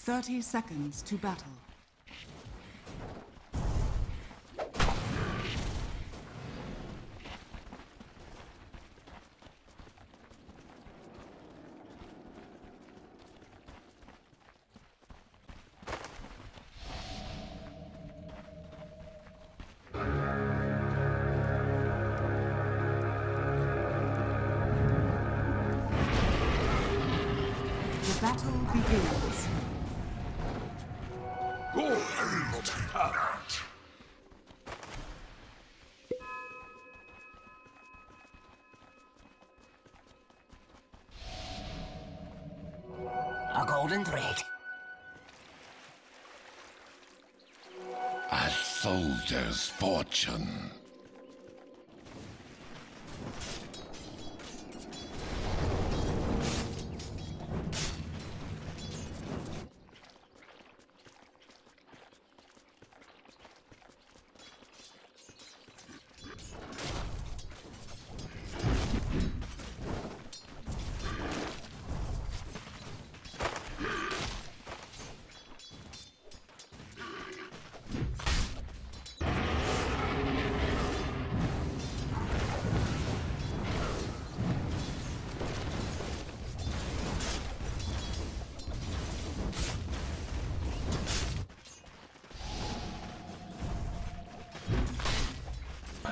30 seconds to battle. The battle begins. A golden thread. A soldier's fortune.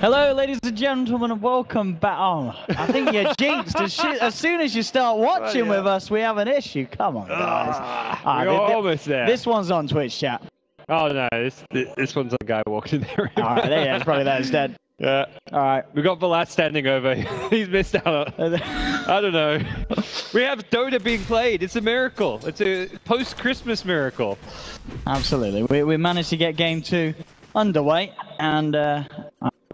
Hello, ladies and gentlemen, and welcome back. Oh, I think you're jinxed. As soon as you start watching with us, we have an issue. Come on, guys. We're almost there. This one's on Twitch chat. Oh no, this one's a guy walking there. All right, there, yeah, it's probably that instead. Yeah. All right. We got Vlad standing over. He's missed out. I don't know. We have Dota being played. It's a miracle. It's a post-Christmas miracle. Absolutely. We managed to get game 2 underway, and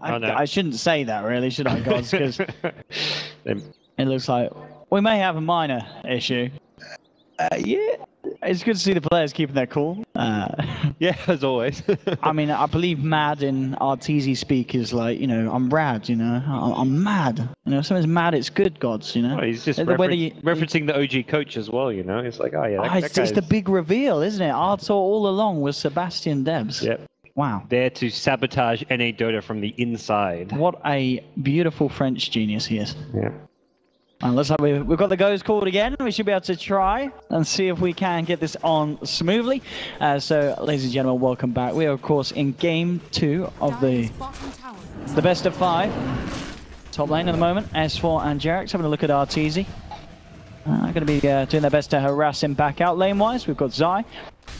I shouldn't say that, really, should I, gods? Because it looks like we may have a minor issue. Yeah, it's good to see the players keeping their cool. Yeah, as always. I mean, I believe mad in RTZ speak is like, you know, I'm rad, you know, I'm mad. You know, if someone's mad, it's good, gods, you know. Well, he's just referencing the OG coach as well, you know. It's like, oh yeah, it's the big reveal, isn't it? Arthur all along was Sebastian Debs. Yep. Wow. There to sabotage NA Dota from the inside. What a beautiful French genius he is. Yeah. And looks like we've got the goes called again. We should be able to try and see if we can get this on smoothly. So, ladies and gentlemen, welcome back. We are, of course, in game 2 of the best of 5. Top lane at the moment. S4 and Jarex having a look at RTZ. Going to be doing their best to harass him back out lane-wise. We've got Zai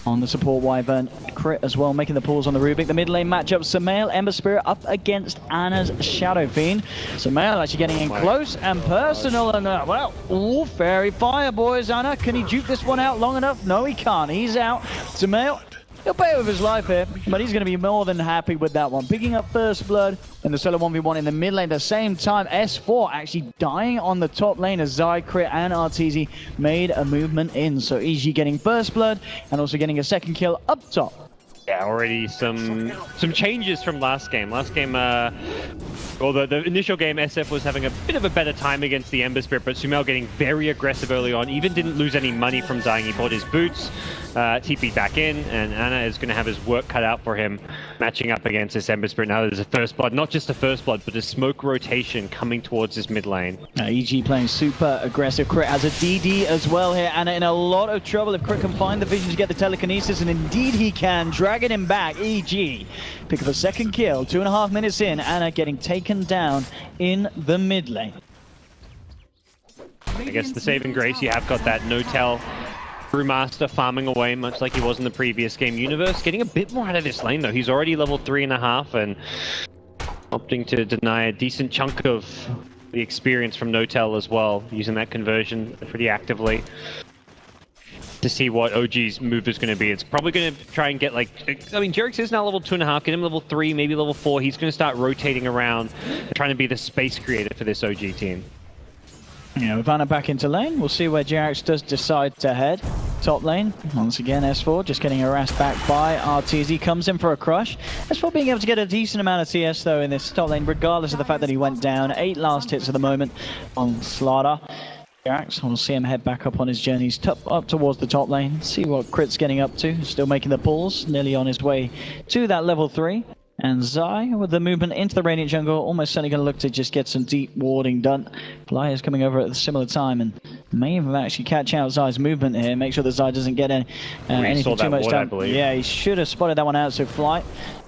on the support Wyvern, Crit as well, making the pulls on the Rubik. The mid lane matchup, Samael, Ember Spirit up against Anna's Shadow Fiend. Samael actually getting in close and personal, and well, ooh, Fairy Fire, boys. Anna, can he juke this one out long enough? No, he can't. He's out. Samael, he'll pay with his life here, but he's going to be more than happy with that one. Picking up first blood in the solo 1v1 in the mid lane. At the same time, S4 actually dying on the top lane as Zai, Crit, and RTZ made a movement in. So EG getting first blood and also getting a second kill up top. Yeah, already some changes from last game. Last game, well, the initial game, SF was having a bit of a better time against the Ember Spirit, but Sumail getting very aggressive early on. Even didn't lose any money from dying. He bought his boots, TP'd back in, and Anna is going to have his work cut out for him matching up against this Ember Spirit. Now there's a first blood, not just a first blood, but a smoke rotation coming towards this mid lane. EG playing super aggressive. Crit has a DD as well here. Anna in a lot of trouble if Crit can find the vision to get the telekinesis, and indeed he can. Dragging him back, EG. Pick up a second kill, 2.5 minutes in. Anna getting taken down in the mid lane. I guess the saving grace, you have got that no-tell Brewmaster farming away, much like he was in the previous game. Universe getting a bit more out of this lane, though. He's already level 3.5 and opting to deny a decent chunk of the experience from no-tell as well, using that conversion pretty actively to see what OG's move is going to be. It's probably going to try and get, like, I mean, Jarex is now level 2.5, get him level 3, maybe level 4. He's going to start rotating around and trying to be the space creator for this OG team. Yeah, with Anna back into lane, we'll see where Jarex does decide to head. Top lane, once again, S4 just getting harassed back by RTZ, comes in for a crush. S4 being able to get a decent amount of TS though in this top lane, regardless of the fact that he went down. 8 last hits at the moment on Slaughter. Jax, we'll see him head back up on his journeys up towards the top lane, see what Crit's getting up to, still making the pulls, nearly on his way to that level 3. And Zai, with the movement into the Radiant jungle, almost certainly going to look to just get some deep warding done. Fly is coming over at a similar time and may even actually catch out Zai's movement here, make sure that Zai doesn't get anything too much done. Yeah, he should have spotted that one out, so Fly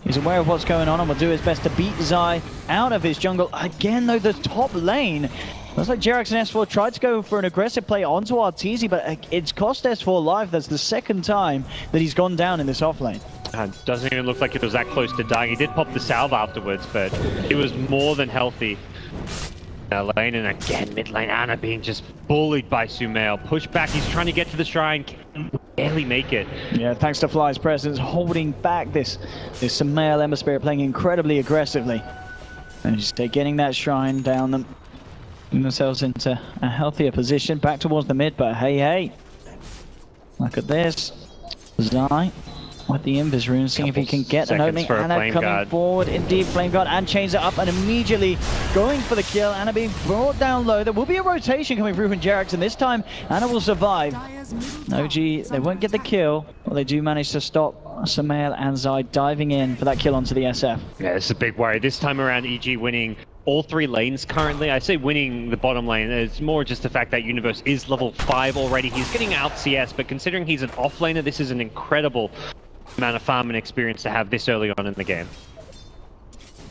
is aware of what's going on and will do his best to beat Zai out of his jungle. Again, though, the top lane. Looks like Jerax and S4 tried to go for an aggressive play onto Arteezy, but it's cost S4 life. That's the second time that he's gone down in this offlane. Doesn't even look like it was that close to dying. He did pop the salve afterwards, but it was more than healthy. Lane, and again, mid lane, Ana being just bullied by Sumail. Push back, he's trying to get to the shrine, can barely make it. Yeah, thanks to Fly's presence, holding back this Sumail Ember Spirit, playing incredibly aggressively. And just getting that shrine down them. Getting themselves into a healthier position, back towards the mid, but hey, look at this. Zai with the Invis rune, seeing if he can get an opening. Ana coming forward, indeed, Flame Guard, and chains it up and immediately going for the kill. Ana being brought down low. There will be a rotation coming through from Jerax, and this time Ana will survive. OG, they won't get the kill, but they do manage to stop Sumail and Zai diving in for that kill onto the SF. Yeah, it's a big worry. This time around, EG winning all 3 lanes currently. I say winning the bottom lane, it's more just the fact that Universe is level 5 already. He's getting out CS, but considering he's an offlaner, this is an incredible amount of farm and experience to have this early on in the game.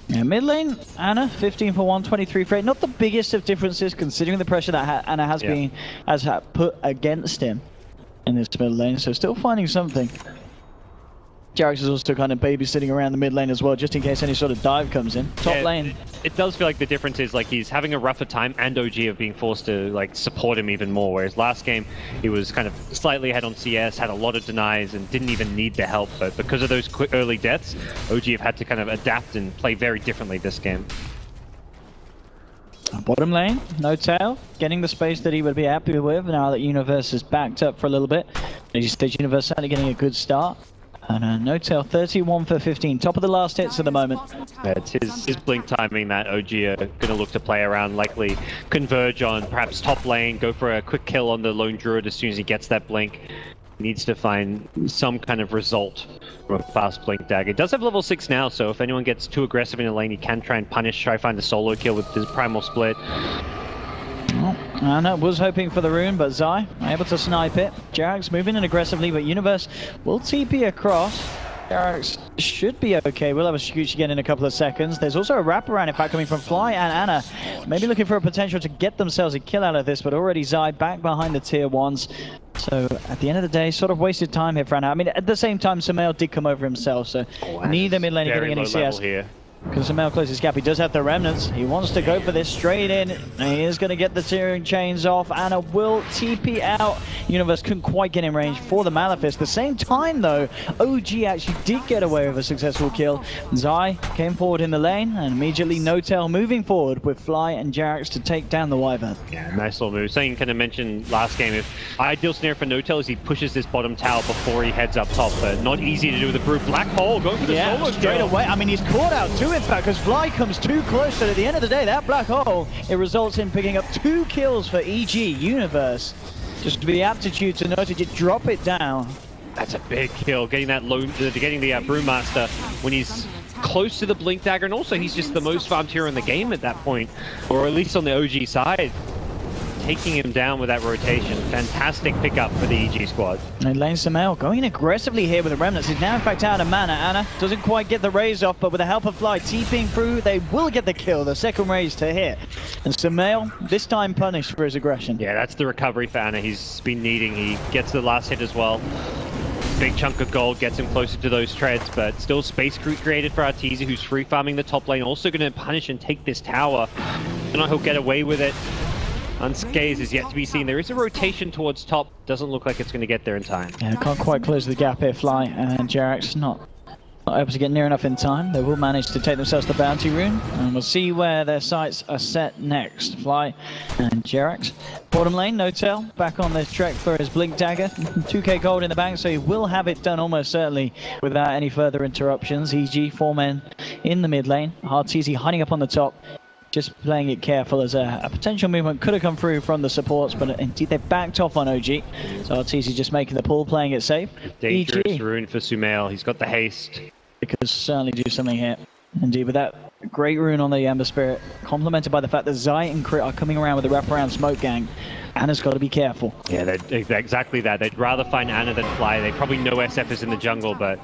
Yeah, mid lane, Ana, 15 for 1, 23 for 8. Not the biggest of differences considering the pressure that Ana has put against him in this mid lane, so still finding something. Jerax is also kind of babysitting around the mid lane as well, just in case any sort of dive comes in. Top lane. It does feel like the difference is like he's having a rougher time, and OG are being forced to like support him even more. Whereas last game, he was kind of slightly ahead on CS, had a lot of denies, and didn't even need the help. But because of those quick early deaths, OG have had to kind of adapt and play very differently this game. Bottom lane, no tail, getting the space that he would be happy with now that Universe is backed up for a little bit. As you stage, Universe certainly getting a good start. And no tail, 31 for 15, top of the last hits at the moment. Yeah, it's his blink timing that OG are going to look to play around, likely converge on perhaps top lane, go for a quick kill on the lone druid as soon as he gets that blink. He needs to find some kind of result from a fast blink dagger. It does have level 6 now, so if anyone gets too aggressive in the lane, he can try and punish, try to find the solo kill with his primal split. Well, Ana was hoping for the rune, but Zai able to snipe it. Jerax moving in aggressively, but Universe will TP across. Jerax should be okay. We'll have a scooch again in a couple of seconds. There's also a wraparound, in fact, coming from Fly and Ana. Maybe looking for a potential to get themselves a kill out of this, but already Zai back behind the tier 1s. So at the end of the day, sort of wasted time here for Ana. I mean, at the same time, Sumail did come over himself, so neither mid lane getting any CS. Here. Because Sumail closes his gap, he does have the remnants. He wants to go for this straight in. He is going to get the tearing chains off. Ana will TP out. Universe couldn't quite get in range for the Malefice. At the same time, though, OG actually did get away with a successful kill. Zai came forward in the lane, and immediately No Tail moving forward with Fly and Jerax to take down the Wyvern. Yeah, nice little move. Something kind of mentioned last game, if ideal scenario for No Tail is he pushes this bottom tower before he heads up top, but not easy to do with the Brute. Black Hole going for the solo straight away. I mean, he's caught out too, in fact, because Fly comes too close, so at the end of the day, that Black Hole, it results in picking up 2 kills for EG Universe. Just the aptitude to know to just drop it down. That's a big kill, getting that getting the Brewmaster when he's close to the Blink Dagger, and also he's just the most farmed hero in the game at that point, or at least on the OG side. Taking him down with that rotation. Fantastic pickup for the EG squad. And Lane Sumail going aggressively here with the remnants. He's now in fact out of mana. Ana doesn't quite get the raise off, but with the help of Fly TPing through, they will get the kill, the second raise to hit. And Sumail, this time punished for his aggression. Yeah, that's the recovery for Ana he's been needing. He gets the last hit as well. Big chunk of gold gets him closer to those treads, but still space created for Arteezy, who's free farming the top lane. Also going to punish and take this tower. I don't know he'll get away with it. Unscathed is yet to be seen. There is a rotation towards top. Doesn't look like it's going to get there in time. Yeah, can't quite close the gap here, Fly and Jerax not able to get near enough in time. They will manage to take themselves the bounty rune, and we'll see where their sights are set next. Fly and Jerax. Bottom lane, No Tail back on this trek for his Blink Dagger. 2k gold in the bank, so he will have it done almost certainly without any further interruptions. EG 4 men in the mid lane. Arteezy hiding up on the top. just playing it careful as a potential movement could have come through from the supports, but indeed they backed off on OG. So Arteezy just making the pull, playing it safe. Dangerous rune for Sumail. He's got the haste. It could certainly do something here. Indeed, with that great rune on the Ember Spirit, complemented by the fact that Zai and Crit are coming around with the wraparound smoke gang. Anna's got to be careful. Yeah, exactly that. They'd rather find Anna than Fly. They probably know SF is in the jungle, but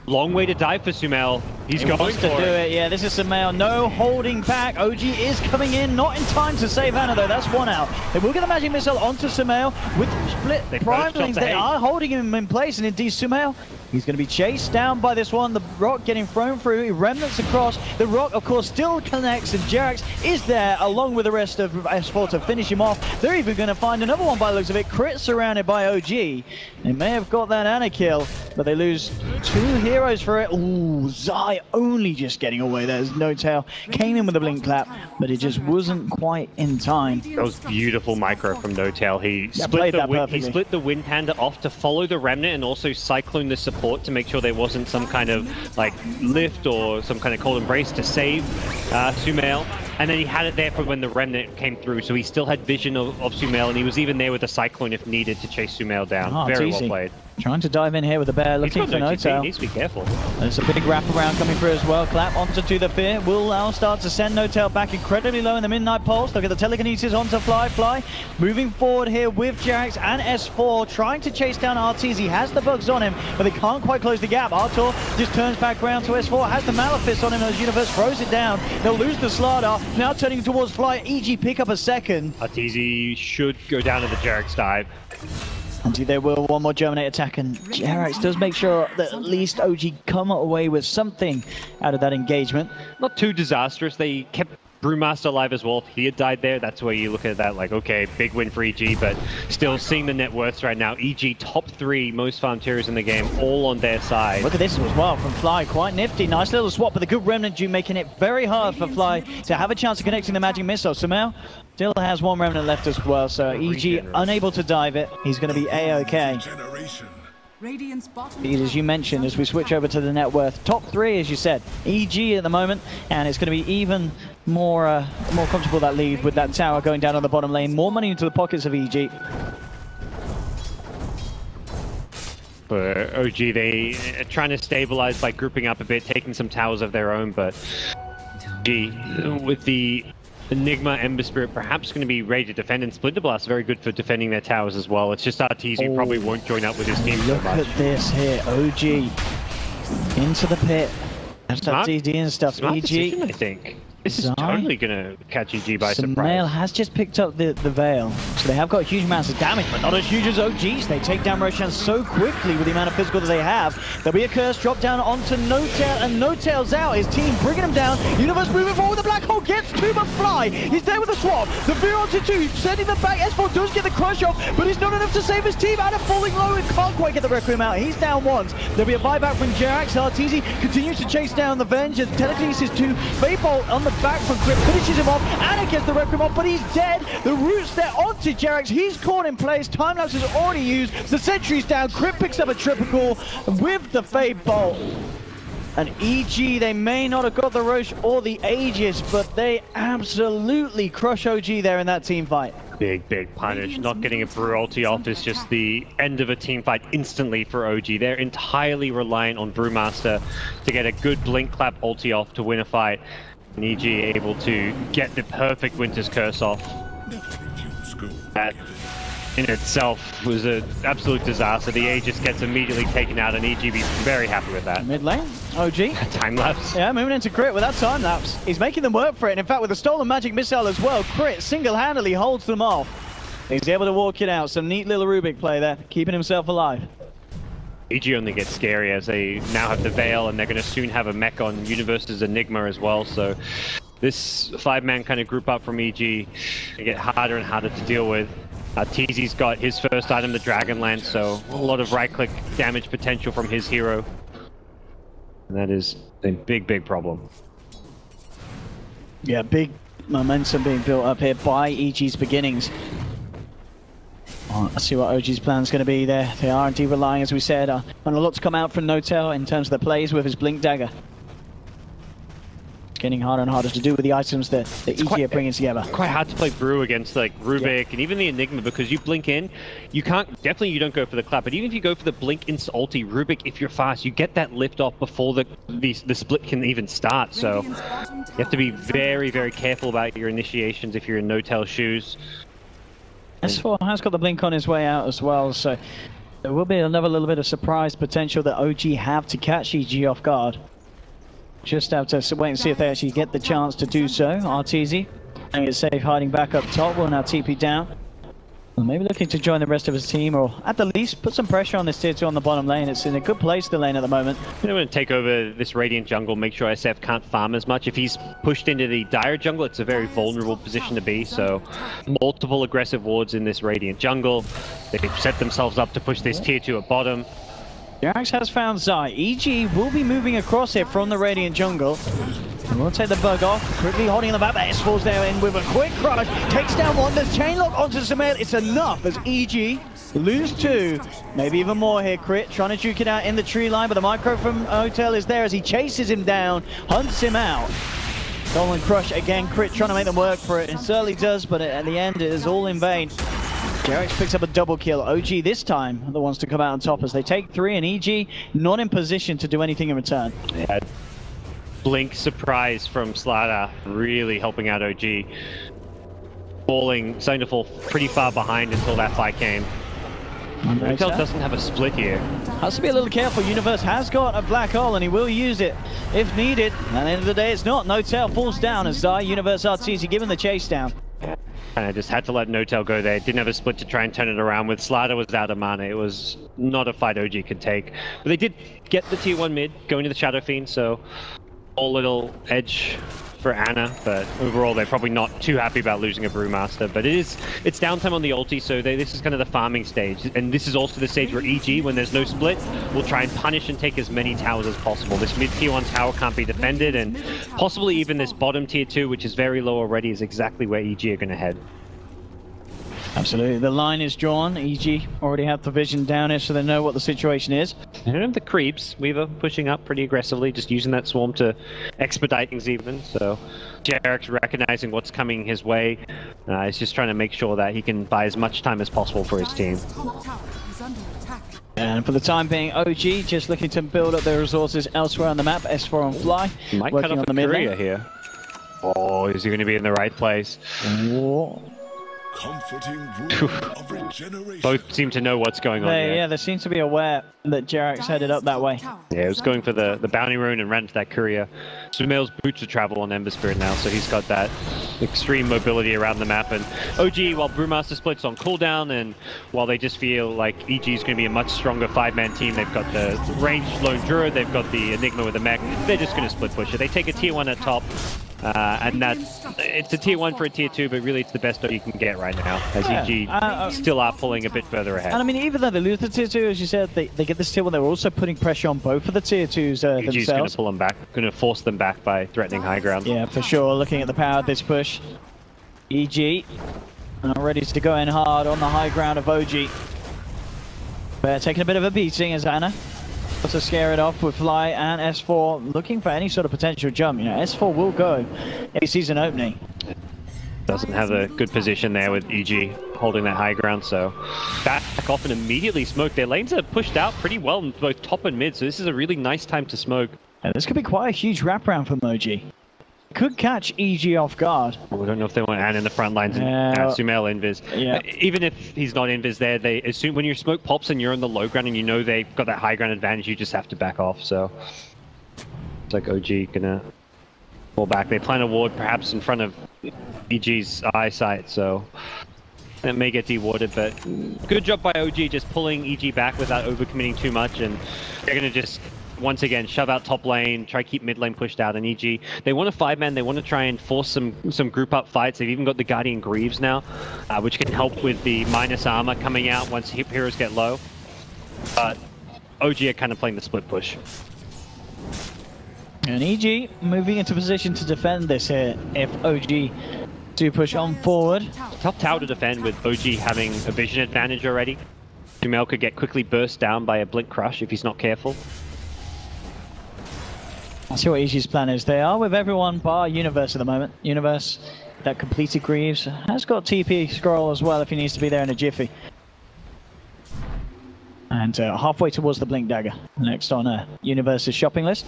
long way to die for Sumail. He's going to do it. Yeah, this is Sumail. No holding back. OG is coming in, not in time to save Anna though. That's one out. They will get the magic missile onto Sumail with split primelings. They are holding him in place, and indeed Sumail, he's going to be chased down by this one. The rock getting thrown through. Remnants across. The rock, of course, still connects, and Jerax is there along with the rest of S4 to finish him off. They're even going to find another one by the looks of it. Crit surrounded by OG. They may have got that Anna kill, but they lose 2 heroes for it. Ooh, Zai only just getting away. There's No Tail. Came in with a blink clap, but it just wasn't quite in time. That was beautiful micro from No Tail. He split the Wind Panda off to follow the Remnant and also cyclone the support to make sure there wasn't some kind of like lift or some kind of cold embrace to save Sumail. And then he had it there for when the Remnant came through, so he still had vision of Sumail, and he was even there with the Cyclone if needed to chase Sumail down. Oh, very well played. Trying to dive in here with the bear, looking for No Tail. He needs to be careful. There's a big wraparound coming through as well. Clap onto the Fear. Will now start to send No Tail back incredibly low in the Midnight Pulse. Look at the telekinesis onto Fly. Fly moving forward here with Jerax and S4, trying to chase down Arteezy. He has the bugs on him, but they can't quite close the gap. Artur just turns back around to S4, has the Malefice on him as Universe throws it down. They'll lose the Slardar. Now turning towards Fly. EG pick up a second. Arteezy should go down to the Jerax dive. Indeed they will. One more Germinate attack, and Jerax does make sure that at least OG come away with something out of that engagement. Not too disastrous. They kept Brewmaster alive as well. If he had died there, that's where you look at that like, okay, big win for EG, but still seeing the net worths right now. EG top 3 most farmed heroes in the game, all on their side. Look at this as well from Fly, quite nifty. Nice little swap, but the good Remnant Dew making it very hard for Fly to have a chance of connecting the magic missile. Sumail still has 1 Remnant left as well, so EG unable to dive it. He's going to be A-OK. As you mentioned, as we switch over to the net worth, top 3 as you said, EG at the moment, and it's going to be even more comfortable, that lead with that tower going down on the bottom lane. More money into the pockets of EG. For OG, they are trying to stabilize by grouping up a bit, taking some towers of their own, but EG with the Enigma Ember Spirit perhaps going to be ready to defend, and Splinter Blast very good for defending their towers as well. It's just Arteezy who probably won't join up with his team so much. Look at this here, OG into the pit. That's DD and stuff. Smart EG, decision, I think. This is totally going to catch EG by surprise. Sumail has just picked up the Veil, so they have got huge amounts of damage, but not as huge as OG's. They take down Roshan so quickly with the amount of physical that they have. There'll be a curse drop down onto No Tail, and No Tail's out. His team bringing him down. Universe moving forward. The Black Hole gets 2, but Fly. He's there with the swap. The Veer onto 2, sending them back. S4 does get the crush off, but it's not enough to save his team. Anna falling low and can't quite get the Requiem out. He's down once. There'll be a buyback from Jerax. Arteezy continues to chase down the Vengeance. Telekinesis 2. Faybolt on the back from Crypt. Finishes him off. Anna gets the Requiem off, but he's dead. The root's there onto Jerax. He's caught in place. Timelapse is already used. The sentry's down. Crypt picks up a triple with the Fade Bolt. And EG, they may not have got the Roche or the Aegis, but they absolutely crush OG there in that team fight. Big punish. Not getting a Brew ulti off is just the end of a team fight instantly for OG. They're entirely reliant on Brewmaster to get a good Blink Clap ulti off to win a fight. And EG able to get the perfect Winter's Curse off. That in itself was an absolute disaster. The Aegis gets immediately taken out, and EG be very happy with that. Mid lane, OG. Time lapse. Yeah, moving into Crit with that time lapse. He's making them work for it. And in fact, with the stolen magic missile as well, Crit single-handedly holds them off. He's able to walk it out. Some neat little Rubik play there, keeping himself alive. EG only gets scary as they now have the Veil, and they're going to soon have a mech on Universe's Enigma as well. So this 5-man kind of group up from EG they get harder and harder to deal with. Arteezy's got his first item, the Dragonlance, so a lot of right-click damage potential from his hero. And that is a big problem. Yeah, big momentum being built up here by EG's beginnings. Let's see what OG's plan is going to be there. They are indeed relying, as we said, on a lot to come out from No Tail in terms of the plays with his Blink Dagger. It's getting harder and harder to do with the items that EG are bringing together. Quite hard to play Brew against like Rubik and even the Enigma, because you blink in, you don't go for the clap, but even if you go for the blink into ulti, Rubik, if you're fast, you get that lift off before the split can even start. So you have to be very, very careful about your initiations if you're in no-tail shoes. S4 has got the blink on his way out as well, so there will be another little bit of surprise potential that OG have to catch EG off guard. Just have to wait and see if they actually get the chance to do so. Arteezy, and is safe hiding back up top, will now TP down. Well, maybe looking to join the rest of his team, or at the least put some pressure on this tier 2 on the bottom lane. It's in a good place, the lane at the moment. I'm going to take over this Radiant jungle, make sure SF can't farm as much. If he's pushed into the Dire jungle, it's a very vulnerable position to be, so multiple aggressive wards in this Radiant jungle. They've set themselves up to push this tier 2 at bottom. Jax has found Zai. EG will be moving across here from the Radiant jungle. And we'll take the bug off. Quickly holding on the back. S4's there in with a quick crush. Takes down one. There's chain lock onto Sumail. It's enough as EG lose 2. Maybe even more here. Crit trying to juke it out in the tree line, but the micro from Hotel is there as he chases him down, hunts him out. Stolen crush again. Crit trying to make them work for it. It certainly does, but at the end it is all in vain. Jarex picks up a double kill. OG this time are the ones to come out on top as they take 3, and EG not in position to do anything in return. Yeah. Blink surprise from Slada really helping out OG. Starting to fall pretty far behind until that fight came. Hotel doesn't have a split here. Has to be a little careful. Universe has got a black hole and he will use it if needed. At the end of the day, it's not. No-tail falls down as Zai, Universe Arteezy given the chase down. And I just had to let No-tail go there. Didn't have a split to try and turn it around. With Slada was out of mana. It was not a fight OG could take. But they did get the tier 1 mid going to the Shadow Fiend, so all little edge for Ana, but overall they're probably not too happy about losing a Brewmaster. But it's downtime on the ulti, so this is kind of the farming stage, and this is also the stage where EG, when there's no split, will try and punish and take as many towers as possible. This mid tier 1 tower can't be defended, and possibly even this bottom tier 2, which is very low already, is exactly where EG are going to head. Absolutely, the line is drawn. EG already have the vision down here, so they know what the situation is. They don't have the creeps. Weaver pushing up pretty aggressively, just using that swarm to expedite things even. So Jarex recognizing what's coming his way. He's just trying to make sure that he can buy as much time as possible for his team. And for the time being, OG just looking to build up their resources elsewhere on the map. S4 on fly. Might cut off a courier here. Oh, is he going to be in the right place? Whoa. Comforting of regeneration. Both seem to know what's going on here. Yeah, they seem to be aware that Jarex headed up that way. Yeah, he was going for the bounty rune and ran into that courier. Sumail's boots to travel on Ember Spirit now, so he's got that extreme mobility around the map. And OG, while Brewmaster splits on cooldown, and while they just feel like EG is going to be a much stronger 5-man team, they've got the ranged Lone Druid, they've got the Enigma with the mech, they're just going to split push it. They take a tier 1 at top. And it's a tier 1 for a tier 2, but really it's the best that you can get right now, as EG still are pulling a bit further ahead. And I mean, even though they lose the tier 2, as you said, they get this tier 1, they're also putting pressure on both of the tier 2s themselves. EG's going to pull them back, going to force them back by threatening high ground. Yeah, for sure, looking at the power of this push. EG are ready to go in hard on the high ground of OG. They're taking a bit of a beating as Ana to scare it off with Fly and S4 looking for any sort of potential jump. You know, S4 will go if he sees an opening. Doesn't have a good position there with EG holding that high ground, so back off and immediately smoke. Their lanes are pushed out pretty well in both top and mid, so this is a really nice time to smoke. And this could be quite a huge wraparound from OG. Could catch EG off guard. We don't know if they want Anne in the front lines and Sumail invis. Yeah. Even if he's not invis there, they assume when your smoke pops and you're on the low ground and you know they've got that high ground advantage, you just have to back off. So it's like OG gonna fall back. They plan a ward perhaps in front of EG's eyesight, so it may get dewarded, but good job by OG just pulling EG back without overcommitting too much, and they're gonna just once again shove out top lane, try to keep mid lane pushed out, and EG, they want a 5-man, they want to try and force some group up fights. They've even got the Guardian Greaves now, which can help with the minus armor coming out once heroes get low. But OG are kind of playing the split push. And EG moving into position to defend this here if OG do push on forward. Tough tower to defend with OG having a vision advantage already. Sumail could get quickly burst down by a Blink Crush if he's not careful. I'll see what EG's plan is. They are with everyone bar Universe at the moment. Universe, that completed Greaves, has got TP scroll as well if he needs to be there in a jiffy. And halfway towards the Blink Dagger, next on Universe's shopping list.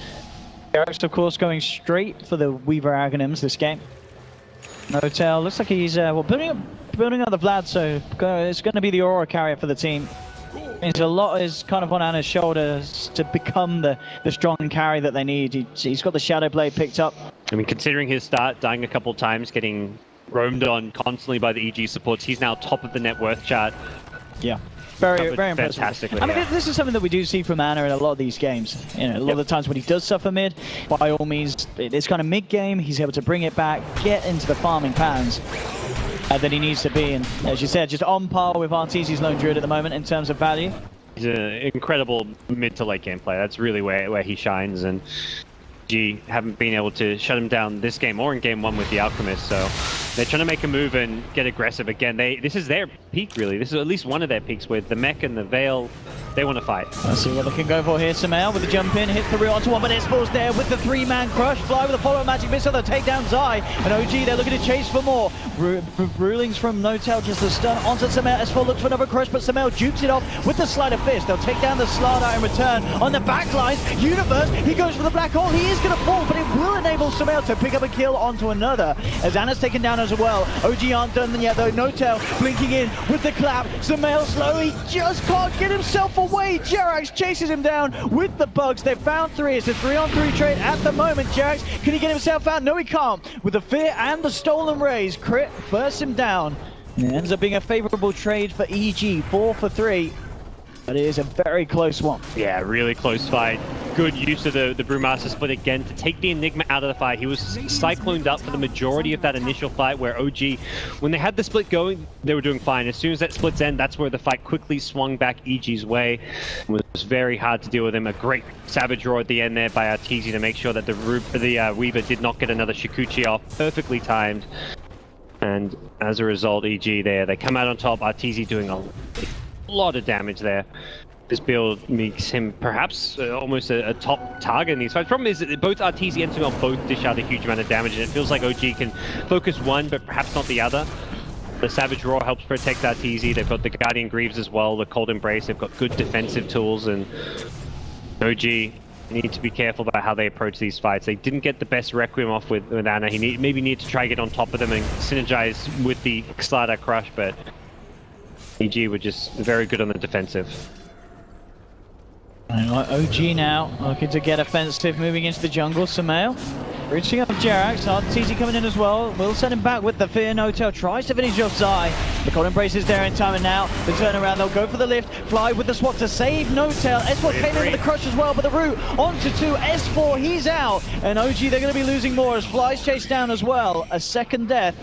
Eric's, of course, going straight for the Weaver Aghanims this game. Notel looks like he's building up the Vlad, so it's going to be the Aurora carrier for the team. Means a lot is kind of on Ana's shoulders to become the strong carry that they need. He's got the Shadow Blade picked up. I mean, considering his start, dying a couple times, getting roamed on constantly by the EG supports, he's now top of the net worth chart. Yeah. Very impressive. Fantastically. I mean, this is something that we do see from Ana in a lot of these games. You know, a lot of the times when he does suffer mid, by all means, it's kind of mid-game, he's able to bring it back, get into the farming patterns that he needs to be. And as you said, just on par with Arteezy's Lone Druid at the moment in terms of value. He's an incredible mid to late game player. That's really where he shines. And G haven't been able to shut him down this game or in game 1 with the Alchemist. So they're trying to make a move and get aggressive again. This is their peak, really. This is at least one of their peaks with the Mech and the Veil. They want to fight. Let's see what they can go for here. Samael with the jump in, hits the rear onto one, but S4's there with the 3-man crush. Fly with a follow-up magic missile, they'll take down Zai. And OG, they're looking to chase for more. Rulings from Notel, just the stun onto Samael. S4 looks for another crush, but Samael jukes it off with the Sleight of Fist. They'll take down the Slardar in return. On the back line, Universe, he goes for the black hole. He is going to fall, but it will enable Samael to pick up a kill onto another. As Ana's taken down as well. OG aren't done yet though. Notel blinking in with the clap. Samael slow, he just can't get himself away. Jerax chases him down with the bugs. They've found 3. It's a 3-on-3 trade at the moment. Jerax, can he get himself out? No, he can't. With the fear and the stolen raise, Crit bursts him down. And it ends up being a favorable trade for EG. 4 for 3. But it is a very close one. Yeah, really close fight. Good use of the Brewmaster split again to take the Enigma out of the fight. He was cycloned up for the majority of that initial fight where OG, when they had the split going, they were doing fine. As soon as that split's end, that's where the fight quickly swung back EG's way. It was very hard to deal with him. A great Savage Roar at the end there by Arteezy to make sure that the Weaver did not get another Shikuchi off. Perfectly timed. And as a result, EG there, they come out on top. Arteezy doing a lot of damage there. This build makes him perhaps almost a top target in these fights. Problem is that both Arteezy and Samael both dish out a huge amount of damage, and it feels like OG can focus one, but perhaps not the other. The Savage Roar helps protect Arteezy. They've got the Guardian Greaves as well, the Cold Embrace. They've got good defensive tools, and OG need to be careful about how they approach these fights. They didn't get the best Requiem off with Ana. He maybe need to try to get on top of them and synergize with the Slardar Crush, but EG were just very good on the defensive. OG now looking to get offensive, moving into the jungle. Samael reaching up Jerax. Arteezy coming in as well. Will send him back with the fear. Notel tries to finish off Zai. The Cold Embrace is there in time, and now the turnaround. They'll go for the lift. Fly with the swap to save Notel. S4 came in with the crush as well, but the root onto 2. S4, he's out. And OG, they're going to be losing more as Fly's chased down as well. A second death.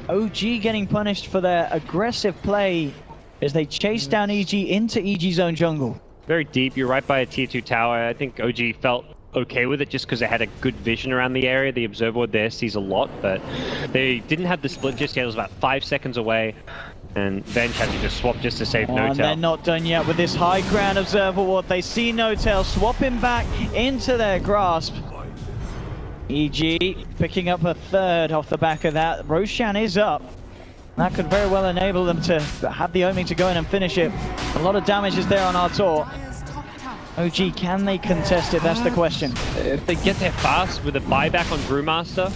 OG getting punished for their aggressive play as they chase down EG into EG's own jungle. Very deep. You're right by a tier 2 tower. I think OG felt okay with it just because they had a good vision around the area. The observer ward there sees a lot, but they didn't have the split just yet. It was about 5 seconds away, and Venge had to just swap just to save Notel. And they're not done yet with this high ground observer ward. They see Notel, swap him back into their grasp. EG picking up a third off the back of that. Roshan is up. That could very well enable them to have the opening to go in and finish it. A lot of damage is there on Artur. OG, can they contest it? That's the question. If they get there fast with a buyback on Brewmaster,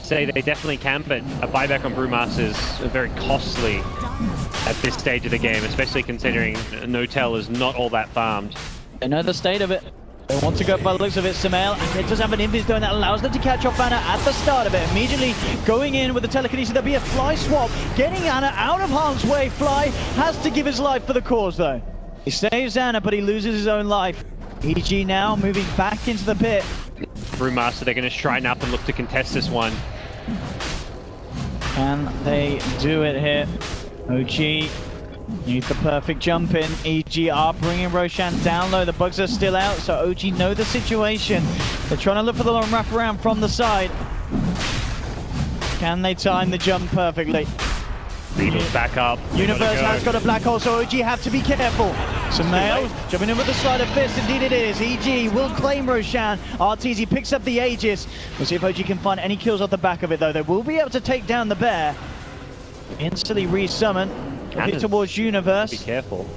say they definitely can, but a buyback on Brewmaster is very costly at this stage of the game, especially considering Notel is not all that farmed. They know the state of it. They want to go by the looks of it. Samael, and it does have an invis zone that allows them to catch off Ana at the start of it. Immediately going in with the telekinesis, there'll be a Fly swap, getting Ana out of harm's way. Fly has to give his life for the cause though. He saves Ana, but he loses his own life. EG now moving back into the pit. Brewmaster, they're going to shrine up and look to contest this one. And they do it here. OG needs the perfect jump in. EG are bringing Roshan down low. The bugs are still out, so OG know the situation. They're trying to look for the long wraparound from the side. Can they time the jump perfectly? Beetle's back up. Universe has got a black hole, so OG have to be careful. Sumail jumping in with the sleight of fist, indeed it is. EG will claim Roshan. RTZ picks up the Aegis. We'll see if OG can find any kills off the back of it though. They will be able to take down the bear. Instantly resummon. Looking towards Universe. Be careful.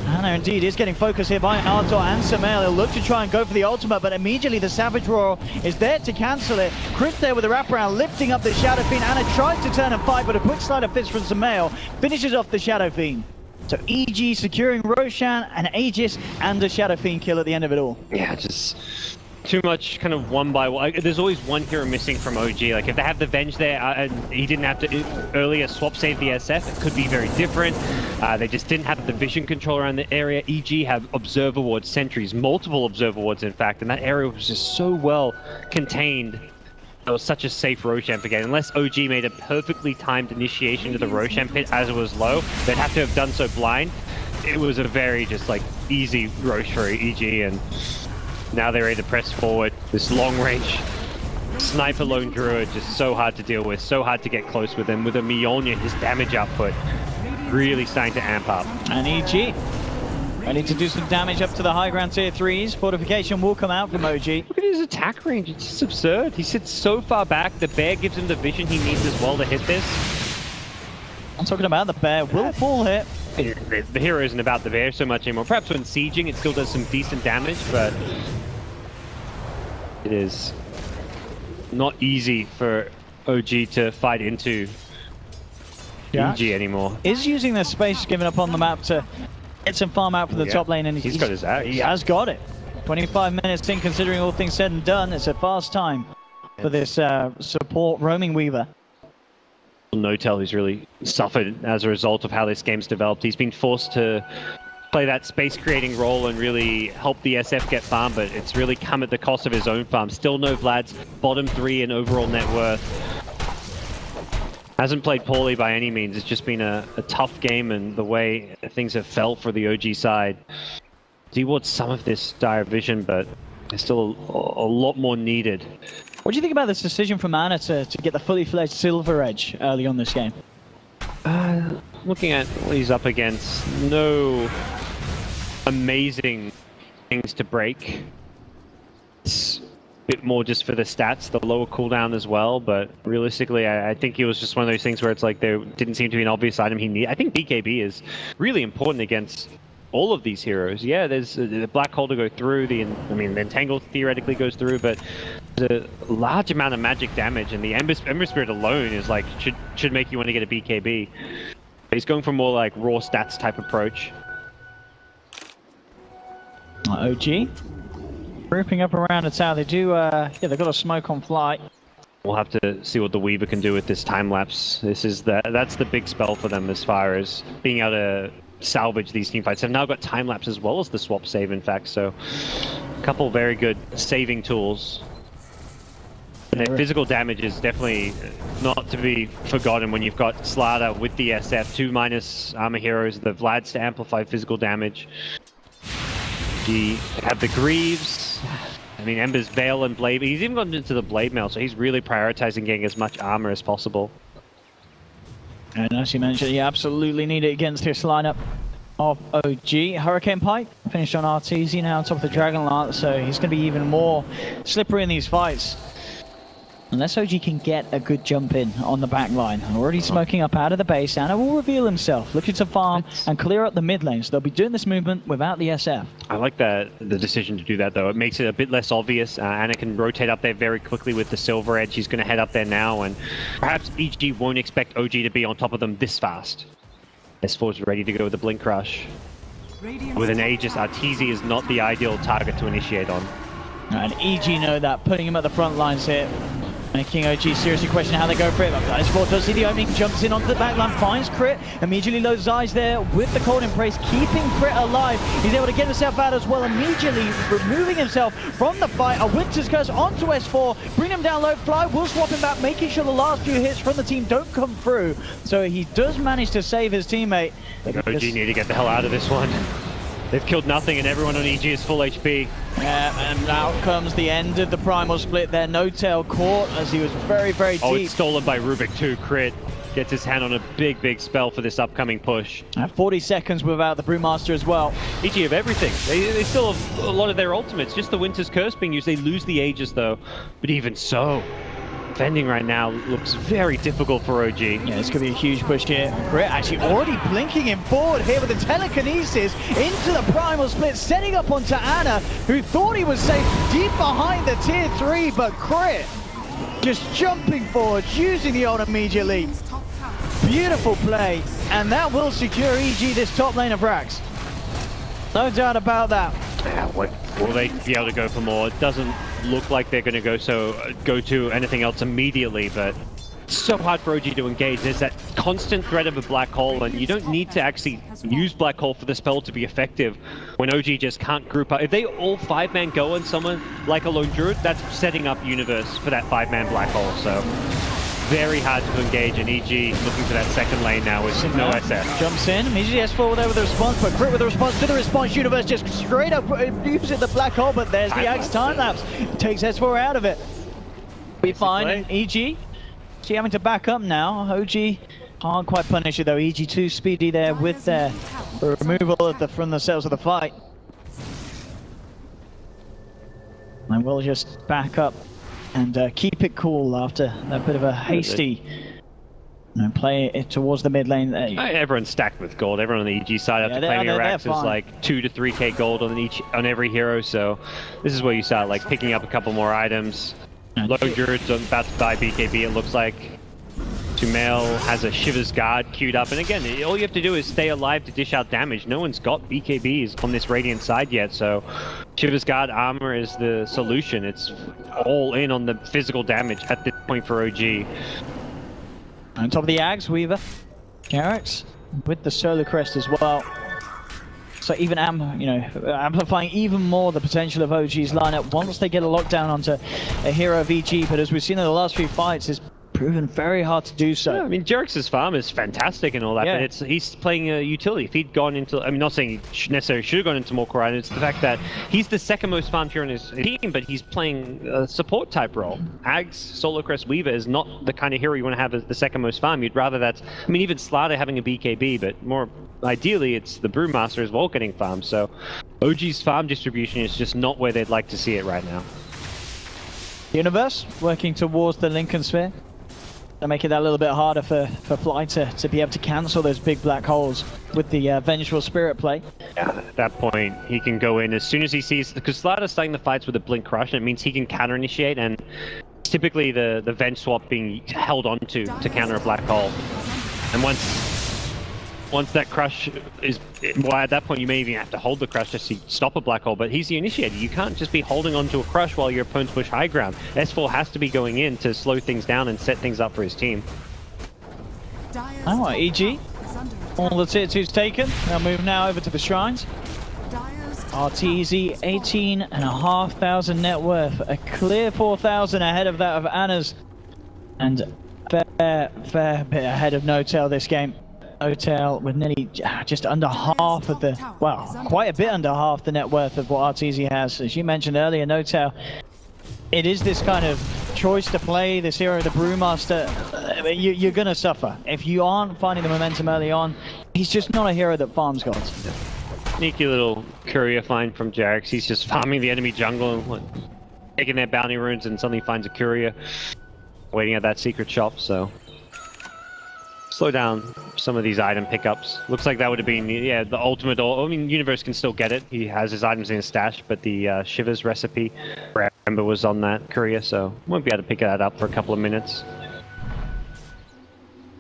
Anna indeed is getting focused here by Arthur and Sumail. He'll look to try and go for the ultimate, but immediately the Savage Roar is there to cancel it. Chris there with the wraparound, lifting up the Shadow Fiend. Anna tries to turn and fight, but a quick sleight of fist from Sumail finishes off the Shadow Fiend. So EG securing Roshan, an Aegis, and a Shadow Fiend kill at the end of it all. Yeah, just too much kind of one by one. There's always one hero missing from OG. Like if they have the Venge there and he didn't have to earlier swap save the SF, it could be very different. They just didn't have the vision control around the area. EG have observer wards, sentries, multiple observer wards in fact, and that area was just so well contained. It was such a safe Roshan for game. Unless OG made a perfectly timed initiation to the Roshan pit as it was low, they'd have to have done so blind. It was a very just like easy Rosh for EG, and now they're ready to press forward. This long range sniper lone druid just so hard to deal with, so hard to get close with him. With a Mjolnir, his damage output really starting to amp up. And EG ready to do some damage up to the high ground tier 3s. Fortification will come out from OG. Look at his attack range, it's just absurd. He sits so far back, the bear gives him the vision he needs as well to hit this. I'm talking about the bear will fall hit. The hero isn't about the bear so much anymore. Perhaps when sieging it still does some decent damage, but it is not easy for OG to fight into EG anymore. Is using the space given up on the map to get some farm out for the top lane, and he's got his axe. He has got it. 25 minutes in, considering all things said and done. It's a fast time for this support roaming Weaver. No-Tell who's really suffered as a result of how this game's developed. He's been forced to play that space-creating role and really help the SF get farm, but it's really come at the cost of his own farm. Still no Vlad's bottom 3 in overall net worth. Hasn't played poorly by any means. It's just been a tough game, and the way things have felt for the OG side. D-Ward's some of this dire vision, but there's still a lot more needed. What do you think about this decision from Anna to get the fully fledged Silver Edge early on this game? Looking at what he's up against, no amazing things to break. It's a bit more just for the stats, the lower cooldown as well, but realistically, I think it was just one of those things where it's like there didn't seem to be an obvious item he needed. I think BKB is really important against all of these heroes. Yeah, there's the Black Hole to go through, the Entangle theoretically goes through, but there's a large amount of magic damage, and the Ember Spirit alone is like, should make you want to get a BKB. He's going for more like raw stats type approach. OG grouping up around the tower. They do, yeah, they've got a smoke on flight. We'll have to see what the Weaver can do with this time lapse. That's the big spell for them as far as being able to salvage these team fights. They've now got time lapse as well as the swap save, in fact, so a couple very good saving tools. And their physical damage is definitely not to be forgotten when you've got Slardar with the SF, 2- armor heroes, the Vlads to amplify physical damage. You have the Greaves, I mean Ember's Veil and Blade, he's even gotten into the Blade Mail, so he's really prioritizing getting as much armor as possible. And as you mentioned, you absolutely need it against this lineup of OG. Hurricane Pike finished on RTZ now on top of the Dragon Lance, so he's going to be even more slippery in these fights. Unless OG can get a good jump in on the back line. Already smoking up out of the base, Anna will reveal himself, looking to farm and clear up the mid lane. So they'll be doing this movement without the SF. I like the decision to do that, though. It makes it a bit less obvious. Anna can rotate up there very quickly with the Silver Edge. He's going to head up there now, and perhaps EG won't expect OG to be on top of them this fast. S4's ready to go with the Blink Rush. With an Aegis, RTZ is not the ideal target to initiate on. And EG know that, putting him at the front lines here. Making OG seriously question how they go for it. But S4 does see the opening, jumps in onto the backline, finds Crit, immediately loads eyes there with the Cold Embrace, keeping Crit alive. He's able to get himself out as well, immediately removing himself from the fight. A Winter's Curse onto S4, bring him down low, Fly will swap him back, making sure the last few hits from the team don't come through. So he does manage to save his teammate. OG need to get the hell out of this one. They've killed nothing and everyone on EG is full HP. Yeah, and out comes the end of the Primal Split there. No-Tail caught as he was very, very deep. Oh, it's stolen by Rubik too, Crit. gets his hand on a big spell for this upcoming push. 40 seconds without the Brewmaster as well. EG have everything. They still have a lot of their ultimates. Just the Winter's Curse being used. They lose the Aegis though. But even so, defending right now looks very difficult for OG. Yeah, this could be a huge push here. Grit actually already blinking him forward here with the telekinesis into the primal split, setting up onto Ana, who thought he was safe deep behind the tier 3, but Grit just jumping forward, using the ult immediately. Beautiful play, and that will secure EG this top lane of Rax. No doubt about that. Yeah, will they be able to go for more? It doesn't look like they're going to go to anything else immediately, but it's so hard for OG to engage. There's that constant threat of a black hole, and you don't need to actually use black hole for the spell to be effective when OG just can't group up. If they all 5-man go on someone like a Lone Druid, that's setting up Universe for that 5-man black hole, so very hard to engage, and EG looking for that second lane now with no SF. Jumps in, immediately S4 there with the response, but Grit with the response to the response. Universe just straight up using the black hole, but there's the Axe time lapse. Takes S4 out of it. Be fine, and EG having to back up now. OG can't quite punish it though. EG too speedy there with their removal of from the cells of the fight. And we'll just back up and keep it cool after a bit of a hasty play it towards the mid lane. Everyone's stacked with gold. Everyone on the EG side after claiming Rax is like 2 to 3k gold on every hero. So this is where you start like picking up a couple more items. Low Druid's about to buy BKB, it looks like. Sumail has a Shiver's Guard queued up, and again, all you have to do is stay alive to dish out damage. No one's got BKBs on this Radiant side yet, so Shiver's Guard armor is the solution. It's all in on the physical damage at this point for OG. On top of the Ags, Weaver, Garrett with the Solar Crest as well. So even amplifying even more the potential of OG's lineup once they get a lockdown onto a hero of EG. But as we've seen in the last few fights, it's proven very hard to do so. Yeah, I mean, Jerix's farm is fantastic and all that, but he's playing a utility. If he'd gone into, I mean, not saying he necessarily should have gone into more core items, it's the fact that he's the second most farmed hero on his team, but he's playing a support type role. Ags, Solar Crest, Weaver is not the kind of hero you want to have as the second most farm. You'd rather that, I mean, even Slaughter having a BKB, but more ideally it's the Brewmaster as well getting farmed. So OG's farm distribution is just not where they'd like to see it right now. Universe working towards the Lincoln Sphere. To make it that little bit harder for Fly to be able to cancel those big black holes with the Vengeful Spirit play. Yeah, at that point, he can go in as soon as he sees, because Slaughter's starting the fights with a Blink Crush, and it means he can counter-initiate, and typically the Venge swap being held onto to counter a black hole. And once that crush is, well, at that point you may even have to hold the crush just to stop a black hole, but he's the initiator. You can't just be holding on to a crush while your opponents push high ground. S4 has to be going in to slow things down and set things up for his team. Oh, EG. All the tier 2's taken. They'll move now over to the shrines. RTZ 18,500 net worth. A clear 4,000 ahead of that of Ana's. And fair bit ahead of No-Tail this game. No-Tail with nearly just under half of the, well, quite a bit under half the net worth of what RTZ has. As you mentioned earlier, No-Tail, it is this kind of choice to play this hero, the Brewmaster. You're going to suffer. If you aren't finding the momentum early on, he's just not a hero that farms gods. Sneaky little courier find from Jarix. He's just farming the enemy jungle and taking their bounty runes, and suddenly finds a courier waiting at that secret shop, so slow down some of these item pickups. Looks like that would have been, yeah, the ultimate. I mean, Universe can still get it. He has his items in his stash, but the Shivers recipe for Ember was on that courier, so won't be able to pick that up for a couple of minutes.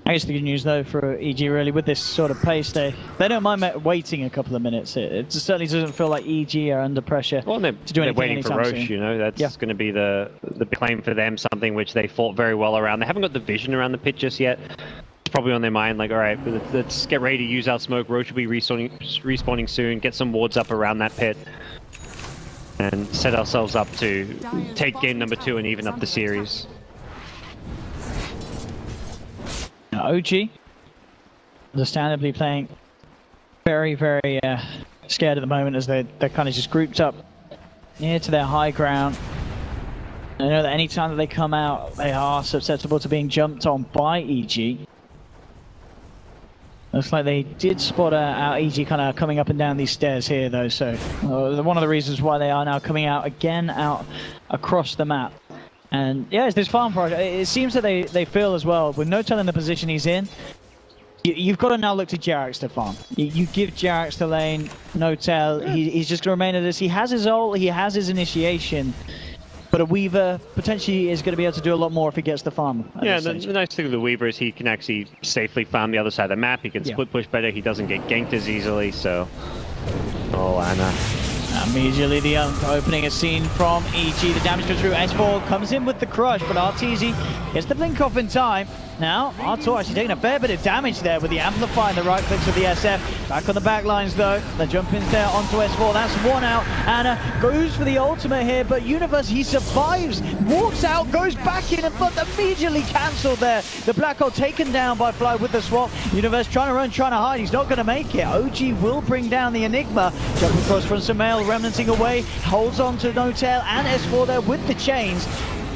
I guess the good news though for EG really with this sort of pace, they don't mind waiting a couple of minutes. It certainly doesn't feel like EG are under pressure to do anything. They're waiting for Roche, you know. That's going to be the claim for them, something which they fought very well around. They haven't got the vision around the pit just yet. Probably on their mind, like, all right, let's get ready to use our smoke. Roche will be respawning soon. Get some wards up around that pit, and set ourselves up to take game number 2 and even up the series. Now, OG, understandably playing very, very scared at the moment as they're kind of just grouped up near to their high ground. I know that any time that they come out, they are susceptible to being jumped on by EG. Looks like they did spot our EG kind of coming up and down these stairs here, though. So one of the reasons why they are now coming out again, out across the map. And yeah, it's this farm project. It seems that they feel as well, with no telling the position he's in, you've got to now look to Jarax to farm. You give Jarax the lane, no tell. He's just going to remain at this. He has his ult, he has his initiation. But a Weaver potentially is going to be able to do a lot more if he gets the farm. Yeah, the nice thing with the Weaver is he can actually safely farm the other side of the map. He can split push better. He doesn't get ganked as easily, so... Oh, Ana. Immediately the opening a scene from EG. The damage goes through. S4 comes in with the crush, but RTZ gets the blink off in time. Now, R2 actually taking a fair bit of damage there with the amplify and the right clicks of the SF. Back on the back lines though. The jump in there onto S4. That's one out. Anna goes for the ultimate here, but Universe, he survives. Walks out, goes back in, but immediately cancelled there. The black hole taken down by Fly with the swap. Universe trying to run, trying to hide. He's not going to make it. OG will bring down the Enigma. Jump across from Sumail, remnanting away. Holds on to No-Tail and S4 there with the chains.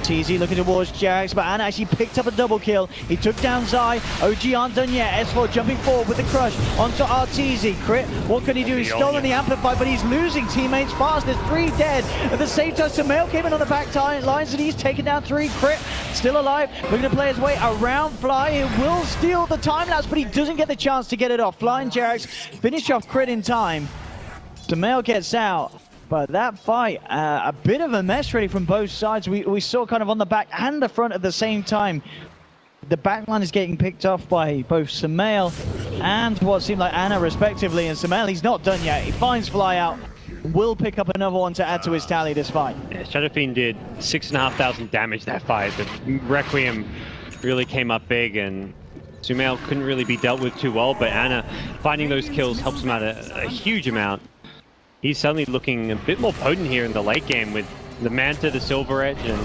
TZ looking towards Jarax, but Ana actually picked up a double kill. He took down Zai. OG aren't done yet. S4 jumping forward with the crush onto RTZ. Crit, what can he do? He's stolen the amplify, but he's losing teammates fast. There's 3 dead. At the same time, Sumail came in on the back lines and he's taken down 3. Crit, still alive. Looking to play his way around Fly. He will steal the time lapse, but he doesn't get the chance to get it off. Fly and Jarax finish off Crit in time. Sumail gets out. But that fight, a bit of a mess really from both sides. We saw kind of on the back and the front at the same time. The backline is getting picked off by both Sumail and what seemed like Ana respectively. And Sumail, he's not done yet. He finds Fly out. Will pick up another one to add to his tally this fight. Yeah, Shadowfiend did 6,500 damage that fight. But Requiem really came up big and Sumail couldn't really be dealt with too well. But Ana finding those kills helps him out a huge amount. He's suddenly looking a bit more potent here in the late game with the Manta, the Silver Edge, and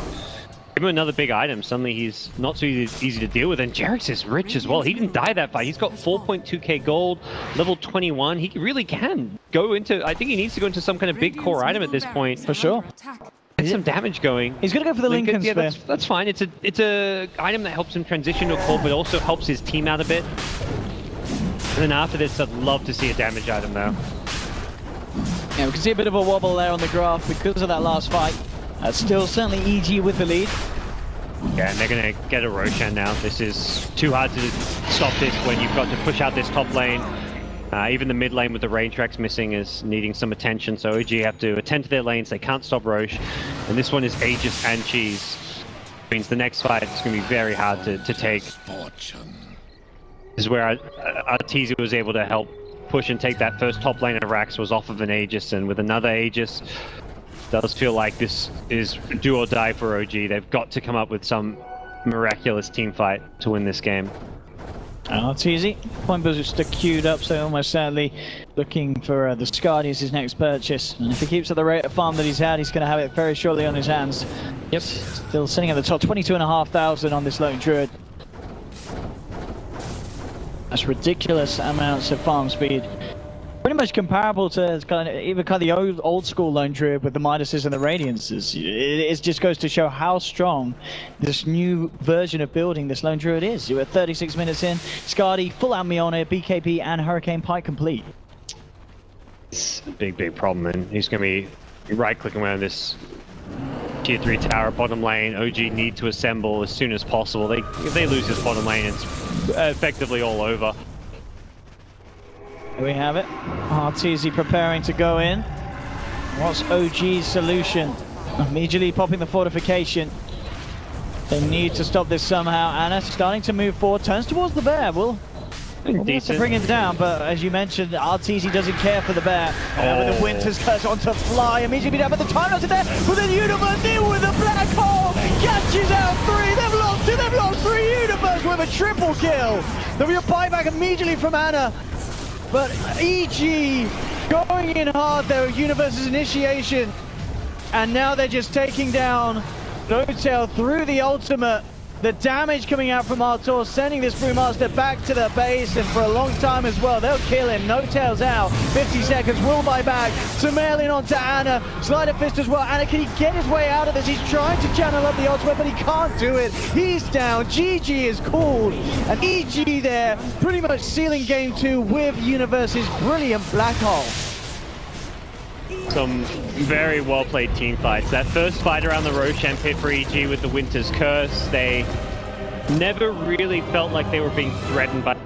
give him another big item. Suddenly he's not so easy to deal with. And Jarax is rich as well. He didn't die that fight. He's got 4.2k gold, level 21. He really can go into, I think he needs to go into some kind of big core item at this point. For sure. Get some damage going. He's going to go for the Lincoln yeah, Spear. that's fine. It's a item that helps him transition to a core, but also helps his team out a bit. And then after this, I'd love to see a damage item though. Yeah, we can see a bit of a wobble there on the graph because of that last fight. Still certainly EG with the lead. Yeah, and they're going to get a Roshan now. This is too hard to stop this when you've got to push out this top lane. Even the mid lane with the rain tracks missing is needing some attention, so OG have to attend to their lanes. They can't stop Roche. And this one is Aegis and Cheese. Means the next fight is going to be very hard to take. This is where Arteezy was able to help push and take that first top lane of Rax, was off of an Aegis, and with another Aegis, does feel like this is do or die for OG. They've got to come up with some miraculous team fight to win this game. Arteezy, point booster queued up, so almost sadly looking for the Skadi as his next purchase. And if he keeps at the rate of farm that he's had, he's going to have it very shortly on his hands. Yep, still sitting at the top, 22,500 on this Lone Druid. That's ridiculous amounts of farm speed. Pretty much comparable to even the old school Lone Druid with the Midases and the Radiances. It just goes to show how strong this new version of building this Lone Druid is. You're at 36 minutes in. Skadi, full out Miona, BKB and Hurricane Pike complete. It's a big problem, and he's going to be right-clicking around this tier 3 tower bottom lane. OG need to assemble as soon as possible. If they lose this bottom lane, it's effectively all over. Here we have it. Arteezy preparing to go in. What's OG's solution? Immediately popping the fortification. They need to stop this somehow. Ana starting to move forward, turns towards the bear. We'll have to bring him down, but as you mentioned, Arteezy doesn't care for the bear. With the Winter's Curse onto Fly, immediately down, but the time not to there. But then Universe in with a black hole, catches out 3. They've lost 3. Universe with a triple kill. The real buyback immediately from Ana. But EG going in hard there with Universe's initiation. And now they're just taking down No-Tail through the ultimate. The damage coming out from Artur, sending this Brewmaster back to the base, and for a long time as well. They'll kill him. No tails out. 50 seconds. Will buy back. Sumail in onto Anna. Slider Fist as well. Anna, can he get his way out of this? He's trying to channel up the ultimate, but he can't do it. He's down. GG is called. And EG there, pretty much sealing game 2 with Universe's brilliant Black Hole. Some very well played team fights. That first fight around the Roshan pit for EG with the Winter's Curse, they never really felt like they were being threatened by